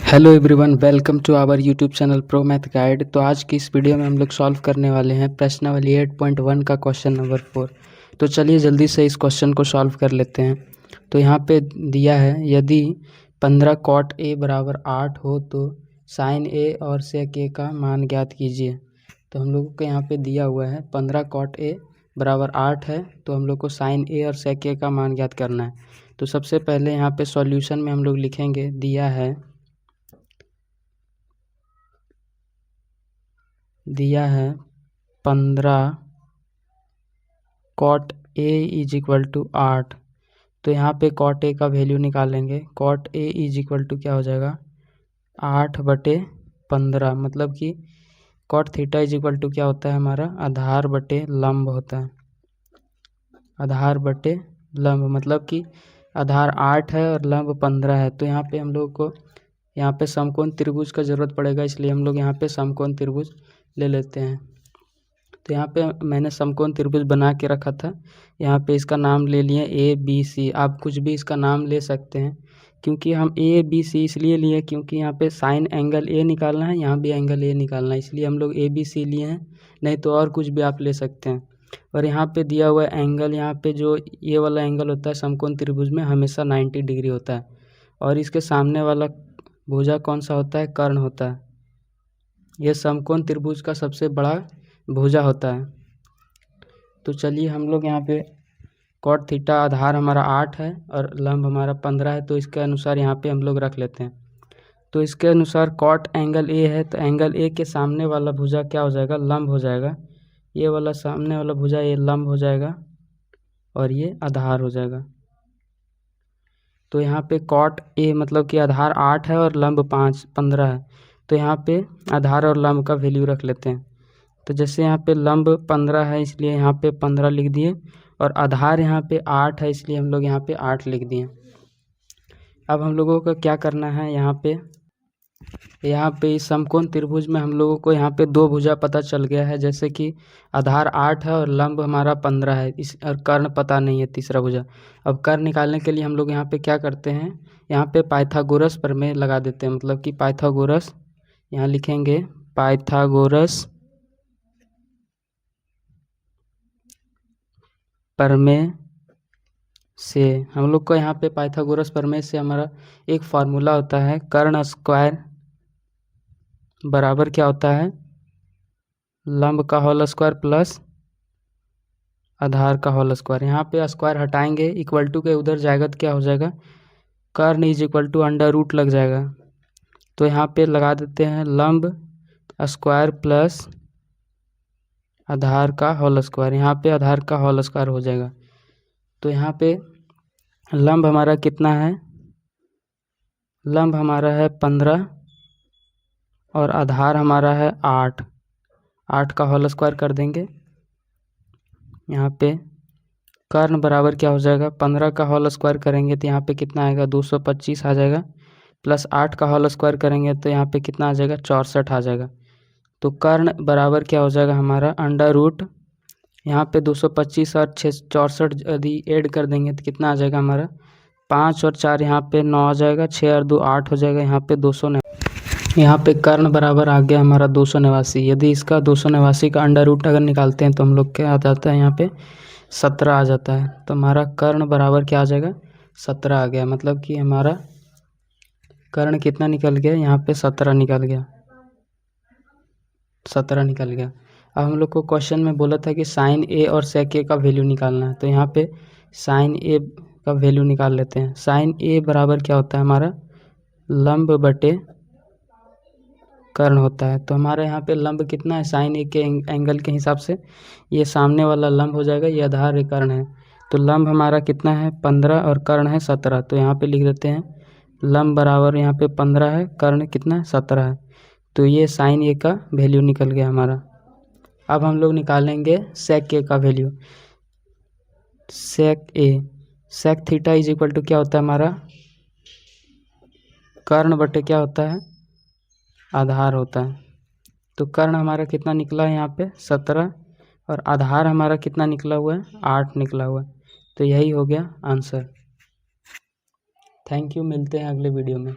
Hello everyone, welcome to our YouTube channel pro math guide. तो आज की इस वीडियो में हम लोग सॉल्व करने वाले हैं प्रश्नावली 8.1 का क्वेश्चन नंबर 4। तो चलिए जल्दी से इस क्वेश्चन को सॉल्व कर लेते हैं। तो यहाँ पे दिया है, यदि 15 cot a बराबर 8 हो तो साइन a और sec a का मान ज्ञात कीजिए। तो हम लोगों को यहाँ पे दिया हुआ है 15 cot a बराबर 8 है, तो हम लोग को साइन a और sec a का मान ज्ञात करना है। तो सबसे पहले यहाँ पे सॉल्यूशन में हम लोग लिखेंगे, दिया है 15 cot a is equal to 8। तो यहाँ पे cot a का वैल्यू निकालेंगे। cot a is equal to क्या हो जाएगा, 8/15। मतलब कि cot theta is equal to क्या होता है हमारा, आधार बटे लंब होता है। आधार बटे लंब मतलब कि आधार 8 है और लंब 15 है। तो यहाँ पे हम लोग को यहाँ पे समकोण त्रिभुज का ज़रूरत पड़ेगा, इसलिए हम लोग यहाँ पे समकोण त्रिभुज ले लेते हैं। तो यहाँ पे मैंने समकोण त्रिभुज बना के रखा था। यहाँ पे इसका नाम ले लिए ABC। आप कुछ भी इसका नाम ले सकते हैं, क्योंकि हम ABC इसलिए लिए क्योंकि यहाँ पे साइन एंगल A निकालना है, यहाँ भी एंगल A निकालना है, इसलिए हम लोग ABC लिए हैं। नहीं तो और कुछ भी आप ले सकते हैं। और यहाँ पे दिया हुआ एंगल, यहाँ पे जो ये वाला एंगल होता है समकोण त्रिभुज में हमेशा 90 डिग्री होता है। और इसके सामने वाला भुजा कौन सा होता है, कर्ण होता है। यह समकोण त्रिभुज का सबसे बड़ा भुजा होता है। तो चलिए हम लोग यहाँ पे cot थीटा आधार हमारा 8 है और लंब हमारा 15 है, तो इसके अनुसार यहाँ पे हम लोग रख लेते हैं। तो इसके अनुसार cot एंगल A है, तो एंगल A के सामने वाला भुजा क्या हो जाएगा, लंब हो जाएगा। ये वाला सामने वाला भुजा ये लंब हो जाएगा और ये आधार हो जाएगा। तो यहाँ पे cot A मतलब कि आधार 8 है और लंब 15 है। तो यहाँ पे आधार और लंब का वैल्यू रख लेते हैं। तो जैसे यहाँ पे लंब 15 है, इसलिए यहाँ पे 15 लिख दिए, और आधार यहाँ पे 8 है, इसलिए हम लोग यहाँ पे 8 लिख दिए। अब हम लोगों को क्या करना है, यहाँ पे इस समकोण त्रिभुज में हम लोगों को यहाँ पे दो भुजा पता चल गया है। जैसे कि आधार 8 है और लंब हमारा 15 है, इस और कर्ण पता नहीं है तीसरा भुजा। अब कर्ण निकालने के लिए हम लोग यहाँ पे क्या करते हैं, यहाँ पे पाइथागोरस प्रमेय लगा देते हैं। मतलब कि पाइथागोरस, यहाँ लिखेंगे पाइथागोरस प्रमेय से हम लोग को यहाँ पे पाइथागोरस प्रमेय से हमारा एक फार्मूला होता है, कर्ण स्क्वायर बराबर क्या होता है, लंब का होल स्क्वायर प्लस आधार का होल स्क्वायर। यहाँ पे स्क्वायर हटाएंगे, इक्वल टू के उधर जाएगा तो क्या हो जाएगा, कर्ण is equal to under root लग जाएगा। तो यहाँ पे लगा देते हैं लंब स्क्वायर प्लस आधार का होल स्क्वायर। यहाँ पे आधार का होल स्क्वायर हो जाएगा। तो यहाँ पे लंब हमारा कितना है, लंब हमारा है 15 और आधार हमारा है 8। 8 का होल स्क्वायर कर देंगे। यहाँ पे कर्ण बराबर क्या हो जाएगा, 15 का होल स्क्वायर करेंगे तो यहाँ पे कितना आएगा, 225 आ जाएगा। प्लस 8 का होल स्क्वायर करेंगे तो यहाँ पे कितना आ जाएगा, 64 आ जाएगा। तो कर्ण बराबर क्या हो जाएगा हमारा, अंडर रूट, यहाँ पे 225 और 64 यदि ऐड कर देंगे तो कितना आ जाएगा हमारा, 5 और 4 यहाँ पे 9 आ जाएगा, 6 और 2 8 हो जाएगा। यहाँ पे 289, यहाँ पे कर्ण बराबर आ गया हमारा 289। यदि इसका 289 का अंडर रूट अगर निकालते हैं तो हम लोग क्या आ जाता है, यहाँ पे 17 आ जाता है। तो हमारा कर्ण बराबर क्या आ जाएगा, 17 आ गया। मतलब कि हमारा कर्ण कितना निकल गया, यहाँ पे 17 निकल गया, 17 निकल गया। अब हम लोग को क्वेश्चन में बोला था कि साइन ए और सेक ए का वैल्यू निकालना है। तो यहाँ पे साइन ए का वैल्यू निकाल लेते हैं। साइन ए बराबर क्या होता है हमारा, लंब बटे कर्ण होता है। तो हमारे यहाँ पे लंब कितना है, साइन ए के एंगल के हिसाब से ये सामने वाला लंब हो जाएगा, ये आधार ये कर्ण है। तो लंब हमारा कितना है 15 और कर्ण है 17। तो यहाँ पे लिख देते हैं लंब बराबर यहाँ पे 15 है, कर्ण कितना है 17 है। तो ये साइन ए का वैल्यू निकल गया हमारा। अब हम लोग निकालेंगे सेक ए का value. Sec A, sec theta is equal to क्या होता है हमारा, कर्ण बटे क्या होता है, आधार होता है। तो कर्ण हमारा कितना निकला है यहाँ पे 17, और आधार हमारा कितना निकला हुआ है, 8 निकला हुआ है। तो यही हो गया आंसर। थैंक यू, मिलते हैं अगले वीडियो में।